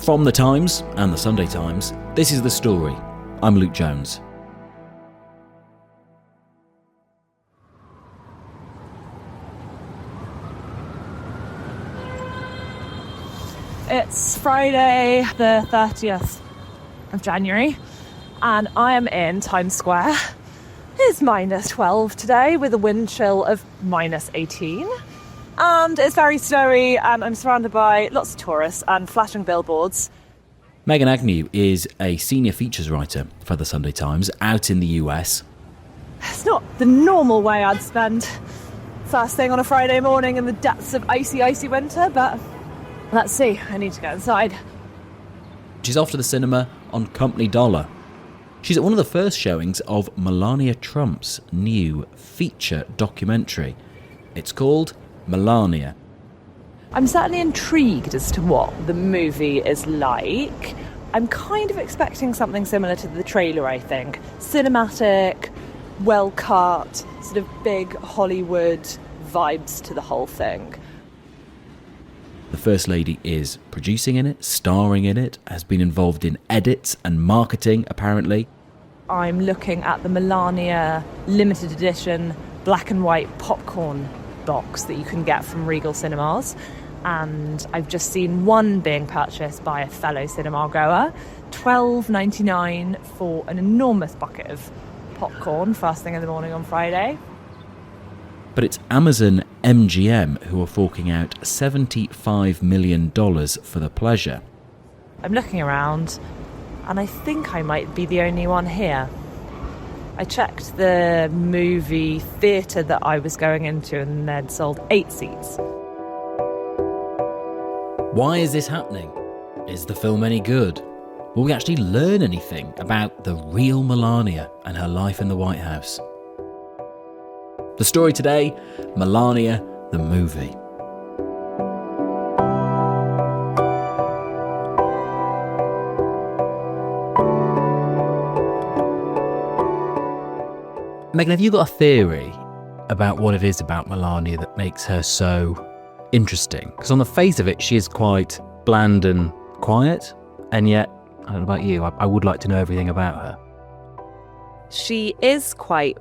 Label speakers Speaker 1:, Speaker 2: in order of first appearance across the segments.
Speaker 1: From The Times and The Sunday Times, this is The Story. I'm Luke Jones.
Speaker 2: It's Friday the 30th of January and I am in Times Square. It's minus 12 today with a wind chill of minus 18 and it's very snowy and I'm surrounded by lots of tourists and flashing billboards.
Speaker 1: Meghan Agnew is a senior features writer for The Sunday Times out in the US.
Speaker 2: It's not the normal way I'd spend first thing on a Friday morning in the depths of icy winter, but let's see, I need to go inside.
Speaker 1: She's off to the cinema on company dollar. She's at one of the first showings of Melania Trump's new feature documentary. It's called Melania.
Speaker 2: I'm certainly intrigued as to what the movie is like. I'm kind of expecting something similar to the trailer, I think. Cinematic, well cut, sort of big Hollywood vibes to the whole thing.
Speaker 1: The First Lady is producing in it, starring in it, has been involved in edits and marketing, apparently.
Speaker 2: I'm looking at the Melania limited edition black and white popcorn box that you can get from Regal Cinemas. And I've just seen one being purchased by a fellow cinema goer, $12.99 for an enormous bucket of popcorn first thing in the morning on Friday.
Speaker 1: But it's Amazon MGM who are forking out $75 million for the pleasure.
Speaker 2: I'm looking around and I think I might be the only one here. I checked the movie theatre that I was going into and they'd sold 8 seats.
Speaker 1: Why is this happening? Is the film any good? Will we actually learn anything about the real Melania and her life in the White House? The story today, Melania, the movie. Meghan, have you got a theory about what it is about Melania that makes her so interesting? Because on the face of it, she is quite bland and quiet, and yet, I don't know about you, I would like to know everything about her.
Speaker 3: She is quite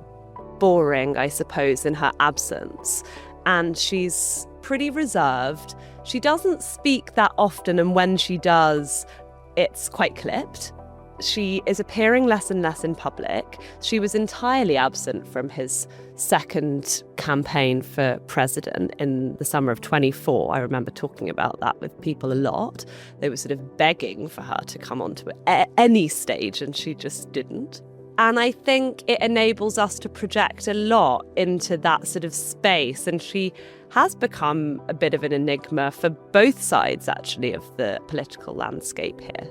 Speaker 3: boring, I suppose, in her absence, and she's pretty reserved. She doesn't speak that often, and when she does, it's quite clipped. She is appearing less and less in public. She was entirely absent from his second campaign for president in the summer of 24. I remember talking about that with people a lot. They were sort of begging for her to come onto any stage, and she just didn't. And I think it enables us to project a lot into that sort of space. And she has become a bit of an enigma for both sides, actually, of the political landscape here.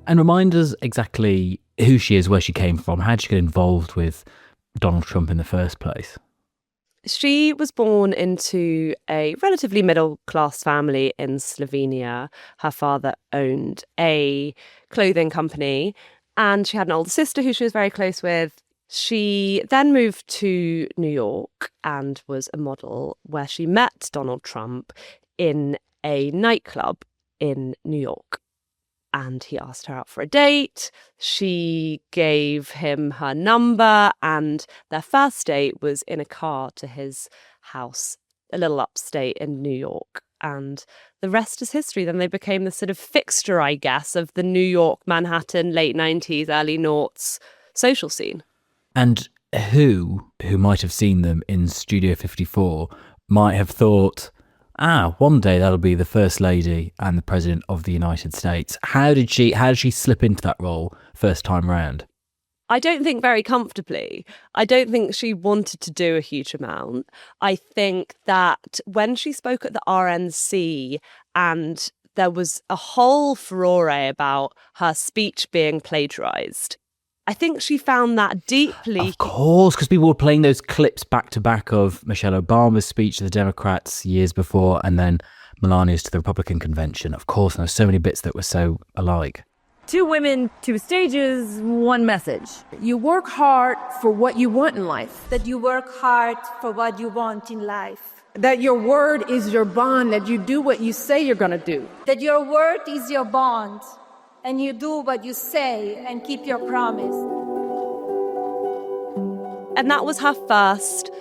Speaker 1: And remind us exactly who she is, where she came from. How did she get involved with Donald Trump in the first place?
Speaker 3: She was born into a relatively middle-class family in Slovenia. Her father owned a clothing company, and she had an older sister who she was very close with. She then moved to New York and was a model, where she met Donald Trump in a nightclub in New York. And he asked her out for a date. She gave him her number, and their first date was in a car to his house, a little upstate in New York. And the rest is history. Then they became the sort of fixture, I guess, of the New York, Manhattan, late 90s, early noughts social scene.
Speaker 1: And who might have seen them in Studio 54 might have thought, one day that'll be the First Lady and the President of the United States. How did she slip into that role first time round?
Speaker 3: I don't think very comfortably. I don't think she wanted to do a huge amount. I think that when she spoke at the RNC and there was a whole furore about her speech being plagiarised, I think she found that deeply...
Speaker 1: Of course, because people were playing those clips back to back of Michelle Obama's speech to the Democrats years before and then Melania's to the Republican convention. Of course, and there's so many bits that were so alike.
Speaker 4: 2 women, 2 stages, 1 message.
Speaker 5: You work hard for what you want in life.
Speaker 6: That you work hard for what you want in life.
Speaker 5: That your word is your bond, that you do what you say you're going to do.
Speaker 6: That your word is your bond, and you do what you say and keep your promise.
Speaker 3: And that was her first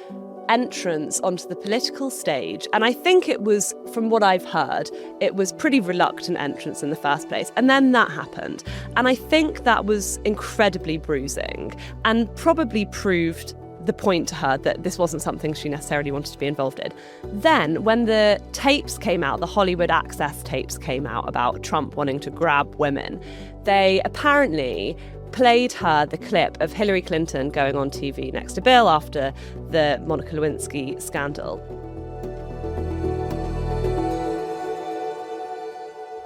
Speaker 3: entrance onto the political stage. And I think it was, from what I've heard, it was pretty reluctant entrance in the first place. And then that happened. And I think that was incredibly bruising and probably proved the point to her that this wasn't something she necessarily wanted to be involved in. Then, when the tapes came out, the Hollywood Access tapes came out about Trump wanting to grab women, they apparently played her the clip of Hillary Clinton going on TV next to Bill after the Monica Lewinsky scandal.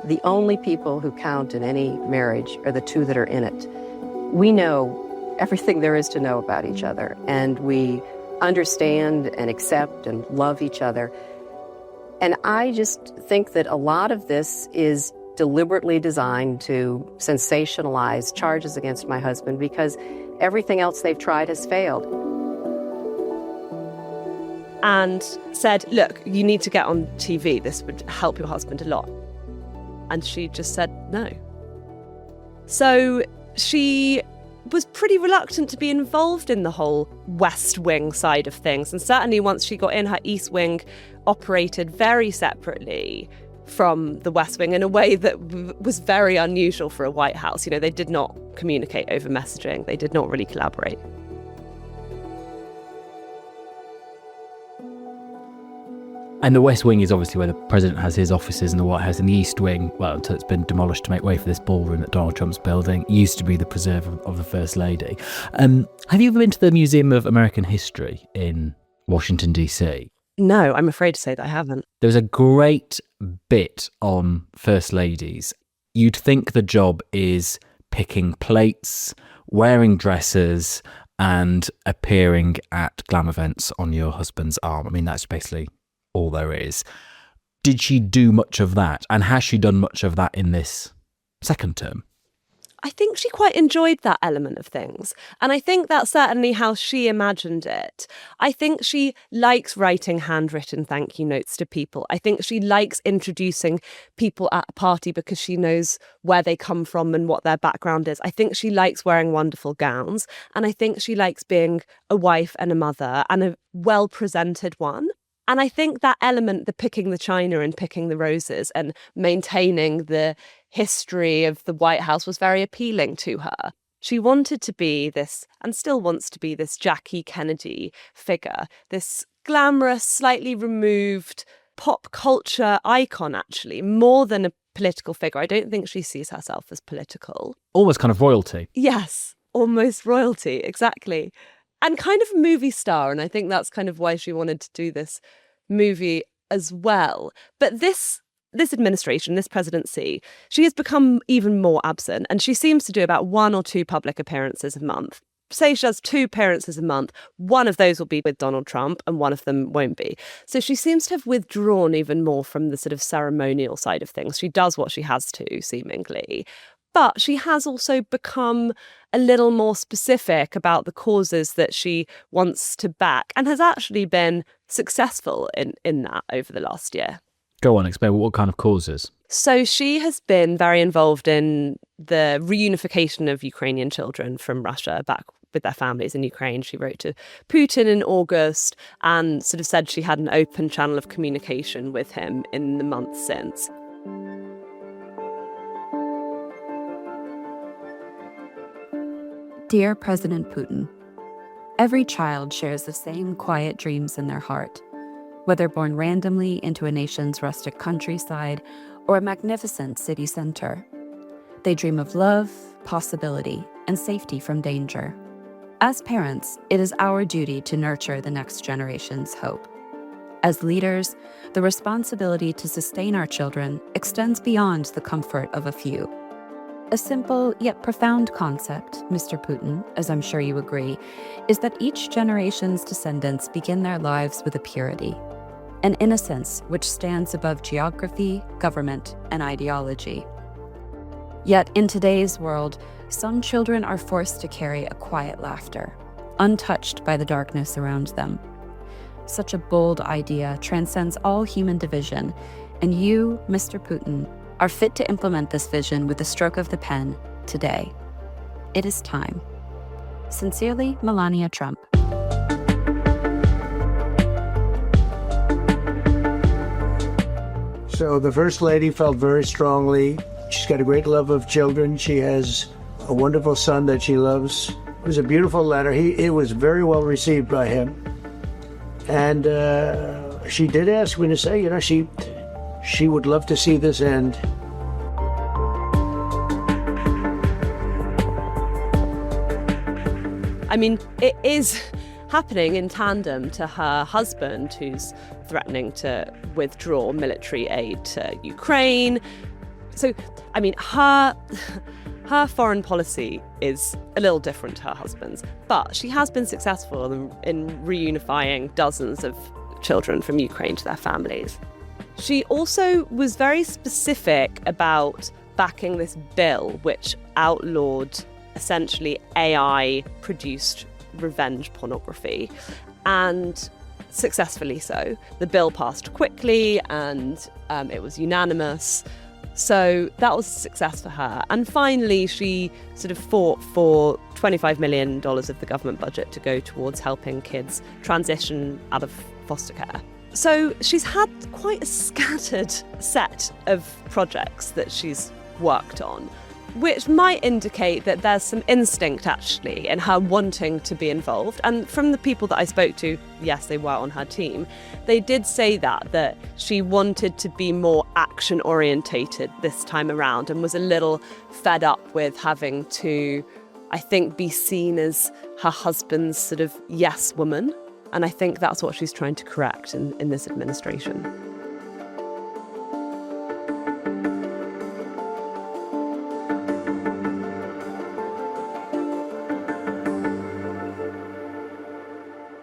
Speaker 7: The only people who count in any marriage are the 2 that are in it. We know everything there is to know about each other, and we understand and accept and love each other. And I just think that a lot of this is deliberately designed to sensationalize charges against my husband because everything else they've tried has failed.
Speaker 3: And said, look, you need to get on TV. This would help your husband a lot. And she just said no. So she was pretty reluctant to be involved in the whole West Wing side of things. And certainly once she got in, her East Wing operated very separately from the West Wing in a way that was very unusual for a White House. You know, they did not communicate over messaging. They did not really collaborate.
Speaker 1: And the West Wing is obviously where the president has his offices in the White House. And the East Wing, well, until it's been demolished to make way for this ballroom that Donald Trump's building, used to be the preserve of the First Lady. Have you ever been to the Museum of American History in Washington, D.C.?
Speaker 3: No, I'm afraid to say that I haven't.
Speaker 1: There was a great bit on First Ladies. You'd think the job is picking plates, wearing dresses, and appearing at glam events on your husband's arm. I mean, that's basically all there is. Did she do much of that? And has she done much of that in this second term?
Speaker 3: I think she quite enjoyed that element of things. And I think that's certainly how she imagined it. I think she likes writing handwritten thank you notes to people. I think she likes introducing people at a party because she knows where they come from and what their background is. I think she likes wearing wonderful gowns. And I think she likes being a wife and a mother, and a well-presented one. And I think that element, the picking the china and picking the roses and maintaining the history of the White House, was very appealing to her. She wanted to be this, and still wants to be this, Jackie Kennedy figure, this glamorous, slightly removed pop culture icon, actually, more than a political figure. I don't think she sees herself as political.
Speaker 1: Almost kind of royalty.
Speaker 3: Yes, almost royalty, exactly. And kind of a movie star, and I think that's kind of why she wanted to do this movie as well. But this administration, this presidency, she has become even more absent, and she seems to do about 1 or 2 public appearances a month. Say she does 2 appearances a month, one of those will be with Donald Trump and one of them won't be. So she seems to have withdrawn even more from the sort of ceremonial side of things. She does what she has to, seemingly. But she has also become a little more specific about the causes that she wants to back, and has actually been successful in that over the last year.
Speaker 1: Go on, explain what kind of causes.
Speaker 3: So she has been very involved in the reunification of Ukrainian children from Russia back with their families in Ukraine. She wrote to Putin in August and sort of said she had an open channel of communication with him in the months since.
Speaker 8: Dear President Putin, every child shares the same quiet dreams in their heart, whether born randomly into a nation's rustic countryside or a magnificent city center. They dream of love, possibility, and safety from danger. As parents, it is our duty to nurture the next generation's hope. As leaders, the responsibility to sustain our children extends beyond the comfort of a few. A simple yet profound concept, Mr. Putin, as I'm sure you agree, is that each generation's descendants begin their lives with a purity, an innocence which stands above geography, government, and ideology. Yet in today's world, some children are forced to carry a quiet laughter, untouched by the darkness around them. Such a bold idea transcends all human division, and you, Mr. Putin, are fit to implement this vision with a stroke of the pen today. It is time. Sincerely, Melania Trump.
Speaker 9: So the First Lady felt very strongly. She's got a great love of children. She has a wonderful son that she loves. It was a beautiful letter. It was very well received by him. And she did ask me to say, you know, she would love to see this end.
Speaker 3: I mean, it is happening in tandem to her husband, who's threatening to withdraw military aid to Ukraine. So, I mean, her foreign policy is a little different to her husband's, but she has been successful in reunifying dozens of children from Ukraine to their families. She also was very specific about backing this bill which outlawed essentially AI-produced revenge pornography, and successfully so. The bill passed quickly and it was unanimous. So that was a success for her. And finally, she sort of fought for $25 million of the government budget to go towards helping kids transition out of foster care. So she's had quite a scattered set of projects that she's worked on, which might indicate that there's some instinct actually in her wanting to be involved. And from the people that I spoke to, yes, they were on her team, they did say that she wanted to be more action orientated this time around and was a little fed up with having to, I think, be seen as her husband's sort of yes woman. And I think that's what she's trying to correct in this administration.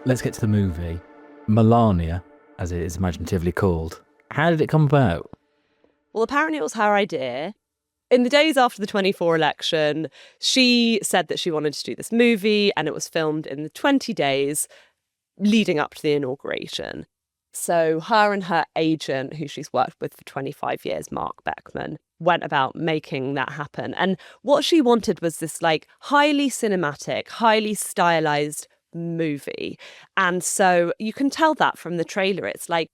Speaker 1: Let's get to the movie. Melania, as it is imaginatively called. How did it come about?
Speaker 3: Well, apparently it was her idea. In the days after the 24 election, she said that she wanted to do this movie, and it was filmed in the 20 days leading up to the inauguration. So her and her agent, who she's worked with for 25 years, Mark Beckman, went about making that happen. And what she wanted was this like highly cinematic, highly stylized movie. And so you can tell that from the trailer. It's like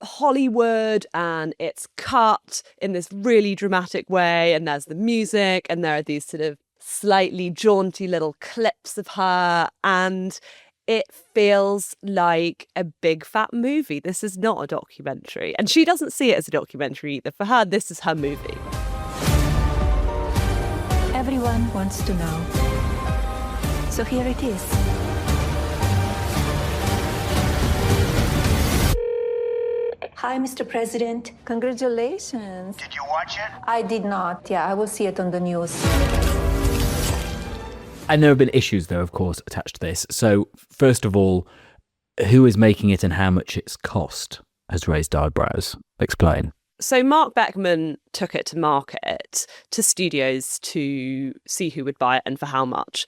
Speaker 3: Hollywood and it's cut in this really dramatic way, and there's the music and there are these sort of slightly jaunty little clips of her, and it feels like a big fat movie. This is not a documentary, and she doesn't see it as a documentary either. For her, this is her movie.
Speaker 10: Everyone wants to know, so here it is. Hi, Mr. President. Congratulations.
Speaker 9: Did you watch it?
Speaker 10: I did not. Yeah, I will see it on the news.
Speaker 1: And there have been issues, though, of course, attached to this. So, first of all, who is making it and how much it's cost has raised eyebrows. Explain.
Speaker 3: So Mark Beckman took it to market to studios to see who would buy it and for how much.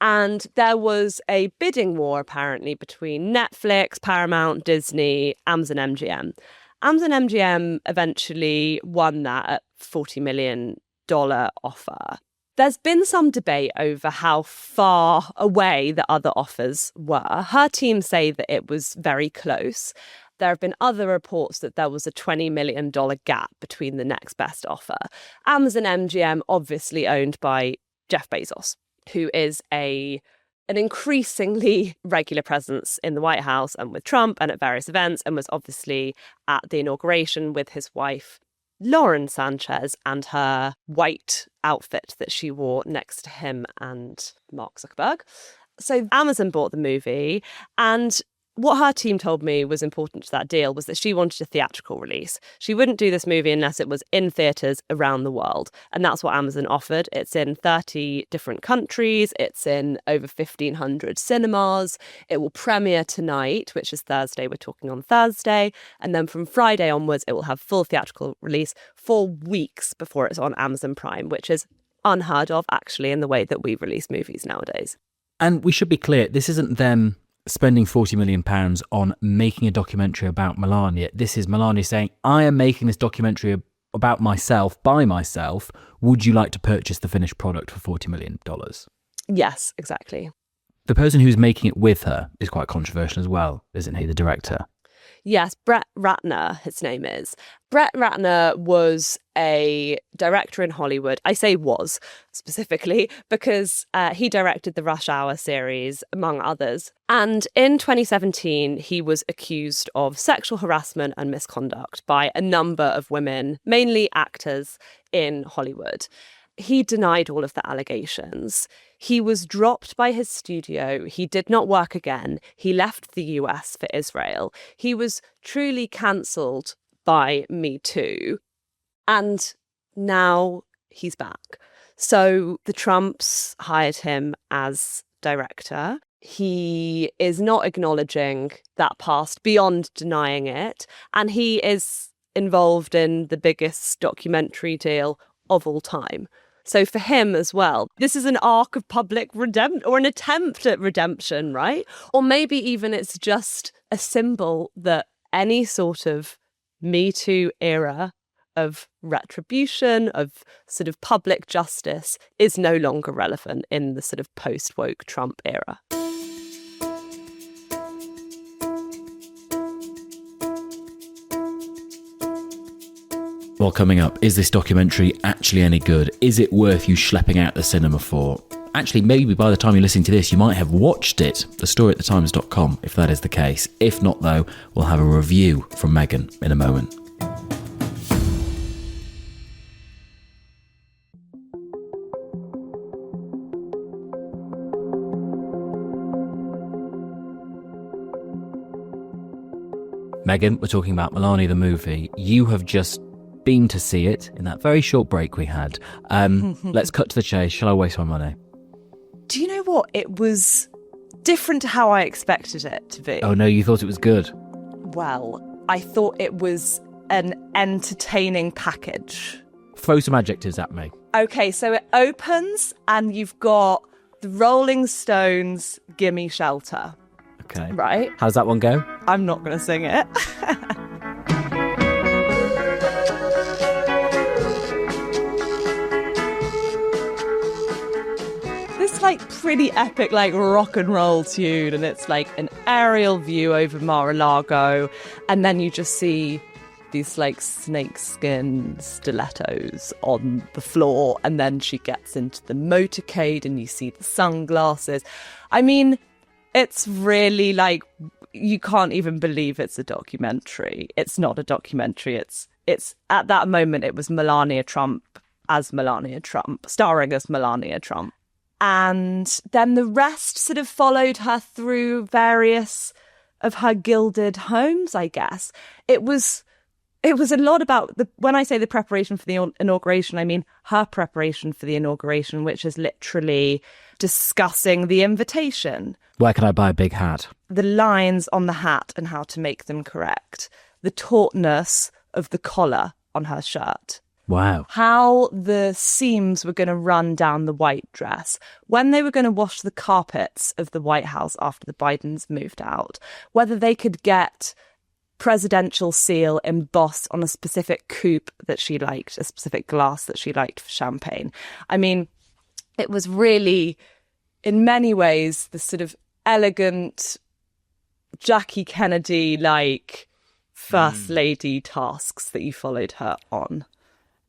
Speaker 3: And there was a bidding war, apparently, between Netflix, Paramount, Disney, Amazon MGM. Amazon MGM eventually won that at $40 million offer. There's been some debate over how far away the other offers were. Her team say that it was very close. There have been other reports that there was a $20 million gap between the next best offer. Amazon MGM, obviously owned by Jeff Bezos, who is an increasingly regular presence in the White House and with Trump and at various events, and was obviously at the inauguration with his wife, Lauren Sanchez, and her white outfit that she wore next to him and Mark Zuckerberg. So Amazon bought the movie, and what her team told me was important to that deal was that she wanted a theatrical release. She wouldn't do this movie unless it was in theatres around the world. And that's what Amazon offered. It's in 30 different countries. It's in over 1,500 cinemas. It will premiere tonight, which is Thursday. We're talking on Thursday. And then from Friday onwards, it will have full theatrical release 4 weeks before it's on Amazon Prime, which is unheard of, actually, in the way that we release movies nowadays.
Speaker 1: And we should be clear, this isn't them spending £40 million on making a documentary about Melania. This is Melania saying, I am making this documentary about myself, by myself. Would you like to purchase the finished product for $40 million?
Speaker 3: Yes, exactly.
Speaker 1: The person who's making it with her is quite controversial as well, isn't he, the director?
Speaker 3: Yes, Brett Ratner, his name is. Brett Ratner was a director in Hollywood. I say was, specifically, because he directed the Rush Hour series, among others. And in 2017, he was accused of sexual harassment and misconduct by a number of women, mainly actors in Hollywood. He denied all of the allegations. He was dropped by his studio. He did not work again. He left the US for Israel. He was truly cancelled by Me Too. And now he's back. So the Trumps hired him as director. He is not acknowledging that past beyond denying it. And he is involved in the biggest documentary deal of all time. So for him as well, this is an arc of public redemption, or an attempt at redemption, right? Or maybe even it's just a symbol that any sort of Me Too era of retribution, of sort of public justice, is no longer relevant in the sort of post-woke Trump era.
Speaker 1: Well, coming up, is this documentary actually any good? Is it worth you schlepping out the cinema for? Actually, maybe by the time you're listening to this, you might have watched it. The story at thetimes.com, if that is the case. If not, though, we'll have a review from Meghan in a moment. Meghan, we're talking about Melania the movie. You have just been to see it in that very short break we had. Let's cut to the chase. Shall I waste my money?
Speaker 2: Do you know what? It was different to how I expected it to be.
Speaker 1: Oh no, you thought it was good?
Speaker 2: Well, I thought it was an entertaining package.
Speaker 1: Throw some adjectives at me.
Speaker 2: Okay, so it opens and you've got the Rolling Stones' Gimme Shelter.
Speaker 1: Okay.
Speaker 2: Right?
Speaker 1: How's that one go?
Speaker 2: I'm not going to sing it. This like pretty epic like rock and roll tune, and it's like an aerial view over Mar-a-Lago, and then you just see these like snakeskin stilettos on the floor, and then she gets into the motorcade and you see the sunglasses. I mean, it's really like, you can't even believe it's a documentary. It's not a documentary. It's at that moment it was Melania Trump as Melania Trump, starring as Melania Trump. And then the rest sort of followed her through various of her gilded homes, I guess. It was a lot about, when I say the preparation for the inauguration, I mean her preparation for the inauguration, which is literally discussing the invitation.
Speaker 1: Where can I buy a big hat?
Speaker 2: The lines on the hat and how to make them correct. The tautness of the collar on her shirt.
Speaker 1: Wow.
Speaker 2: How the seams were going to run down the white dress. When they were going to wash the carpets of the White House after the Bidens moved out. Whether they could get presidential seal embossed on a specific coupe that she liked, a specific glass that she liked for champagne. I mean, it was really, in many ways, the sort of elegant Jackie Kennedy-like First Lady tasks that you followed her on.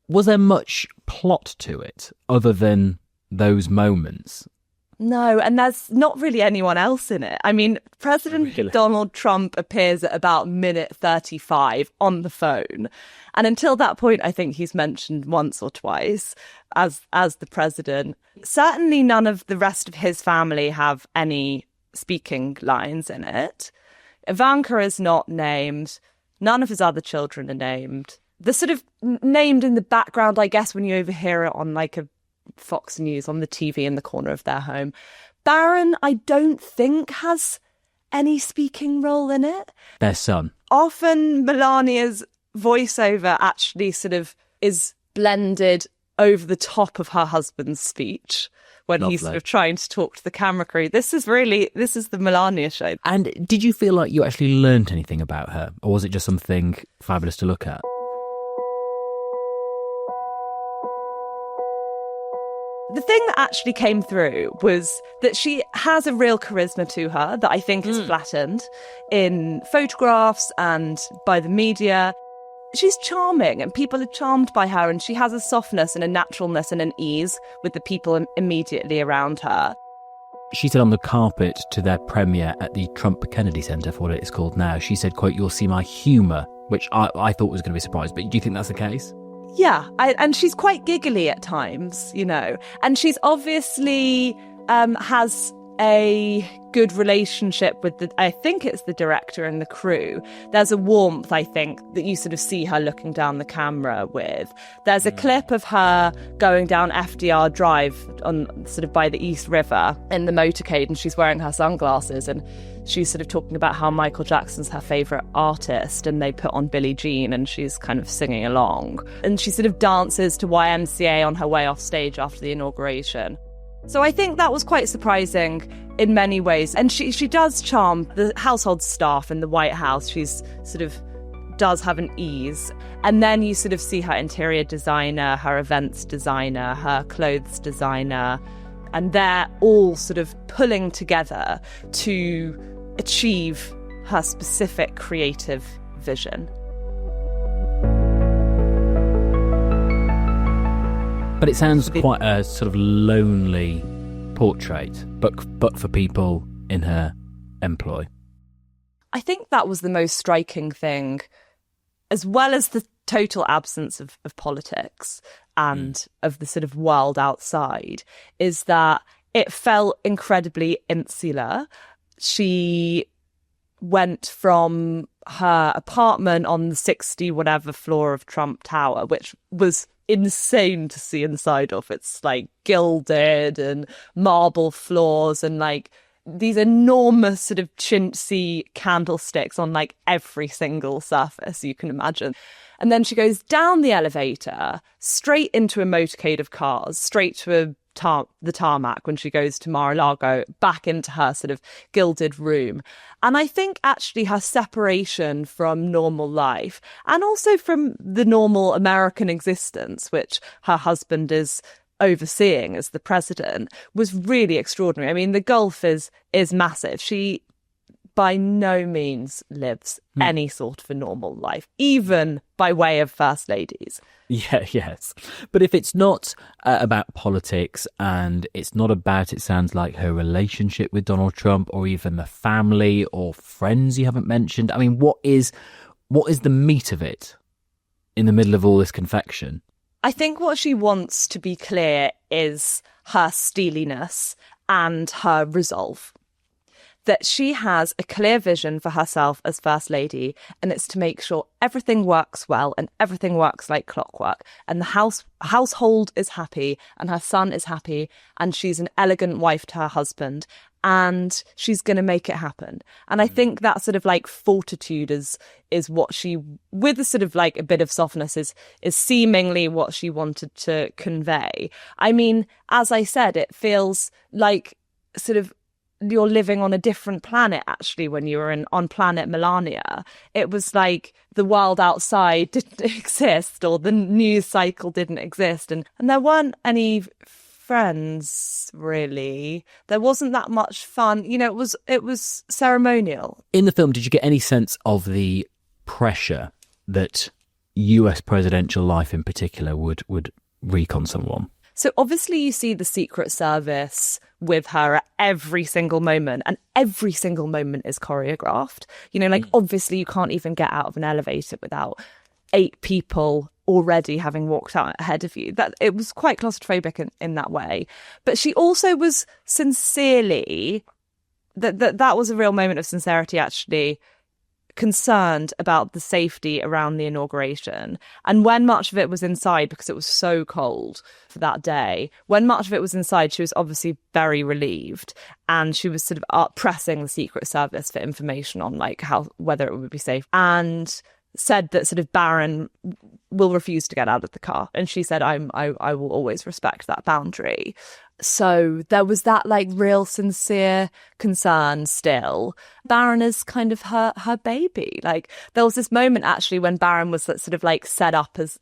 Speaker 1: Was there much plot to it other than those moments?
Speaker 2: No, and there's not really anyone else in it. I mean, President Donald Trump appears at about minute 35 on the phone. And until that point, I think he's mentioned once or twice as the president. Certainly none of the rest of his family have any speaking lines in it.
Speaker 3: Ivanka is not named. None of his other children are named. They're sort of named in the background, I guess, when you overhear it on like a Fox News on the TV in the corner of their home. Barron, I don't think, has any speaking role in it.
Speaker 1: Their son.
Speaker 3: Often Melania's voiceover actually sort of is blended over the top of her husband's speech when he's sort of trying to talk to the camera crew. This is the Melania show.
Speaker 1: And did you feel like you actually learnt anything about her? Or was it just something fabulous to look at?
Speaker 3: The thing that actually came through was that she has a real charisma to her that I think is flattened in photographs and by the media. She's charming and people are charmed by her, and she has a softness and a naturalness and an ease with the people immediately around her.
Speaker 1: She said on the carpet to their premiere at the Trump Kennedy Center, for what it is called now, she said, quote, "You'll see my humour," which I thought was going to be a surprise. But do you think that's the case?
Speaker 3: Yeah, and she's quite giggly at times, you know, and she's obviously has a good relationship with I think it's the director and the crew. There's a warmth, I think, that you sort of see her looking down the camera with. There's a clip of her going down FDR Drive on sort of by the East River in the motorcade, and she's wearing her sunglasses, and she's sort of talking about how Michael Jackson's her favourite artist, and they put on Billie Jean and she's kind of singing along. And she sort of dances to YMCA on her way off stage after the inauguration. So I think that was quite surprising in many ways. And she does charm the household staff in the White House. She's sort of does have an ease. And then you sort of see her interior designer, her events designer, her clothes designer, and they're all sort of pulling together to achieve her specific creative vision.
Speaker 1: But it sounds quite a sort of lonely portrait, but for people in her employ.
Speaker 3: I think that was the most striking thing, as well as the total absence of politics and of the sort of world outside, is that it felt incredibly insular. She went from her apartment on the 60 whatever floor of Trump Tower, which was insane to see inside of. It's like gilded and marble floors and like these enormous sort of chintzy candlesticks on like every single surface you can imagine. And then she goes down the elevator, straight into a motorcade of cars, straight to the tarmac when she goes to Mar-a-Lago, back into her sort of gilded room. And I think actually her separation from normal life and also from the normal American existence, which her husband is overseeing as the president, was really extraordinary. I mean, the gulf is massive. She by no means lives any sort of a normal life, even by way of first ladies.
Speaker 1: Yeah, yes. But if it's not about politics and it's not about, it sounds like, her relationship with Donald Trump or even the family or friends you haven't mentioned, I mean, what is the meat of it in the middle of all this confection?
Speaker 3: I think what she wants to be clear is her steeliness and her resolve. That she has a clear vision for herself as First Lady, and it's to make sure everything works well and everything works like clockwork, and the household is happy and her son is happy, and she's an elegant wife to her husband, and she's going to make it happen. And I think that sort of like fortitude is what she, with a sort of like a bit of softness, is seemingly what she wanted to convey. I mean, as I said, it feels like sort of you're living on a different planet, actually, when you were on planet Melania. It was like the world outside didn't exist, or the news cycle didn't exist, and there weren't any friends, really. There wasn't that much fun. You know, it was ceremonial.
Speaker 1: In the film, did you get any sense of the pressure that US presidential life in particular would wreak on someone?
Speaker 3: So obviously you see the Secret Service with her at every single moment, and every single moment is choreographed. You know, like obviously you can't even get out of an elevator without 8 people already having walked out ahead of you. That it was quite claustrophobic in that way. But she also was sincerely, that was a real moment of sincerity, actually.
Speaker 2: concerned about the safety around the inauguration. And when much of it was inside, because it was so cold for that day, when much of it was inside, she was obviously very relieved. And she was sort of pressing the Secret Service for information on like whether it would be safe. And said that sort of Barron will refuse to get out of the car. And she said, I will always respect that boundary. So there was that like real sincere concern still. Barron is kind of her baby. Like there was this moment actually when Barron was sort of like set up as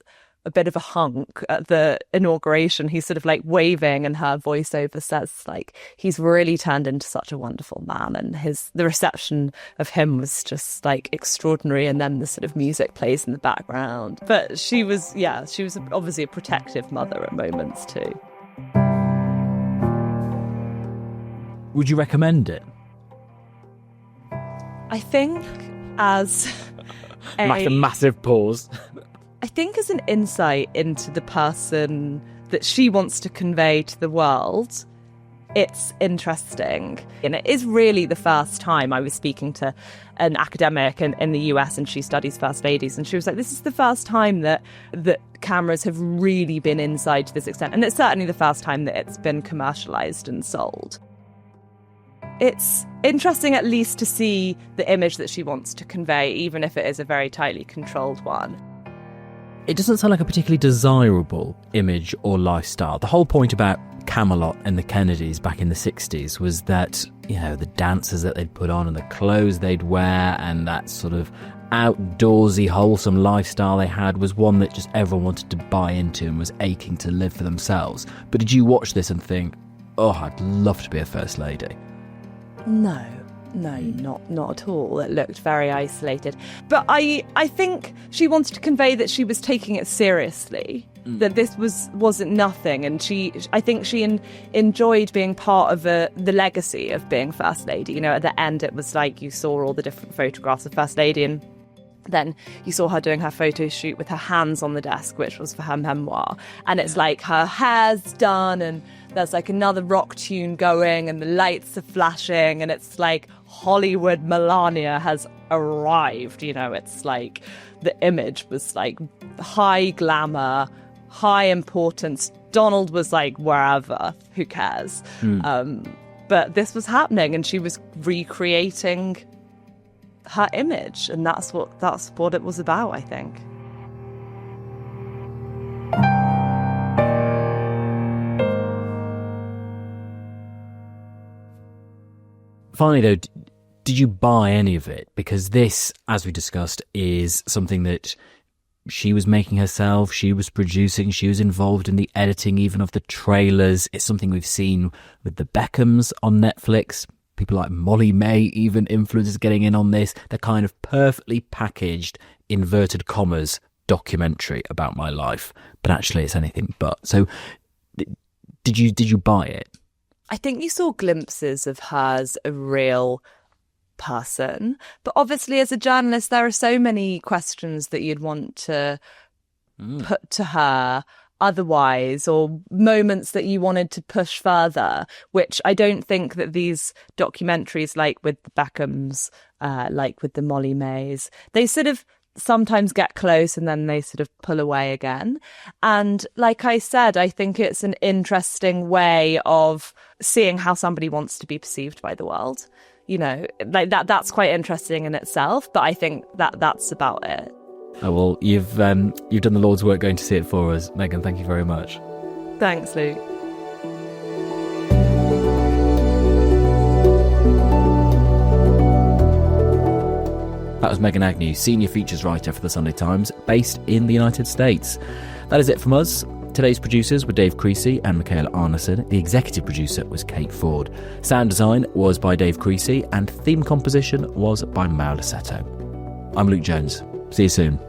Speaker 2: a bit of a hunk at the inauguration. He's sort of like waving and her voiceover says like he's really turned into such a wonderful man, and the reception of him was just like extraordinary. And then the sort of music plays in the background. But she was obviously a protective mother at moments too.
Speaker 1: Would you recommend it?
Speaker 2: I think as
Speaker 1: a massive pause.
Speaker 2: I think as an insight into the person that she wants to convey to the world, it's interesting. And it is really the first time. I was speaking to an academic in the US, and she studies First Ladies, and she was like, this is the first time that cameras have really been inside to this extent. And it's certainly the first time that it's been commercialized and sold. It's interesting at least to see the image that she wants to convey, even if it is a very tightly controlled one.
Speaker 1: It doesn't sound like a particularly desirable image or lifestyle. The whole point about Camelot and the Kennedys back in the 60s was that, you know, the dances that they'd put on and the clothes they'd wear and that sort of outdoorsy, wholesome lifestyle they had was one that just everyone wanted to buy into and was aching to live for themselves. But did you watch this and think, oh, I'd love to be a First Lady?
Speaker 2: No, not at all. It looked very isolated. But I think she wanted to convey that she was taking it seriously, that this wasn't nothing. And I think she enjoyed being part of the legacy of being First Lady. You know, at the end, it was like you saw all the different photographs of First Lady, and then you saw her doing her photo shoot with her hands on the desk, which was for her memoir. And it's like her hair's done and there's like another rock tune going and the lights are flashing and it's like Hollywood Melania has arrived. You know, it's like the image was like high glamour, high importance. Donald was like wherever, who cares? But this was happening and she was recreating her image, and that's what it was about, I think.
Speaker 1: Finally, though, did you buy any of it? Because this, as we discussed, is something that she was making herself, she was producing, she was involved in the editing even of the trailers. It's something we've seen with the Beckhams on Netflix. People like Molly May, even influencers getting in on this. They're kind of perfectly packaged, inverted commas, documentary about my life. But actually it's anything but. So did you buy it?
Speaker 2: I think you saw glimpses of her as a real person. But obviously as a journalist, there are so many questions that you'd want to put to her otherwise, or moments that you wanted to push further, which I don't think that these documentaries, like with the Beckhams, like with the Molly Mays, they sort of sometimes get close and then they sort of pull away again. And like I said, I think it's an interesting way of seeing how somebody wants to be perceived by the world. You know, like that's quite interesting in itself, but I think that's about it.
Speaker 1: Oh, well, you've done the Lord's work going to see it for us. Meghan, thank you very much.
Speaker 2: Thanks, Luke.
Speaker 1: That was Meghan Agnew, senior features writer for the Sunday Times, based in the United States. That is it from us. Today's producers were Dave Creasey and Micaela Arneson. The executive producer was Kate Ford. Sound design was by Dave Creasey, and theme composition was by Mal Lassetto. I'm Luke Jones. See you soon.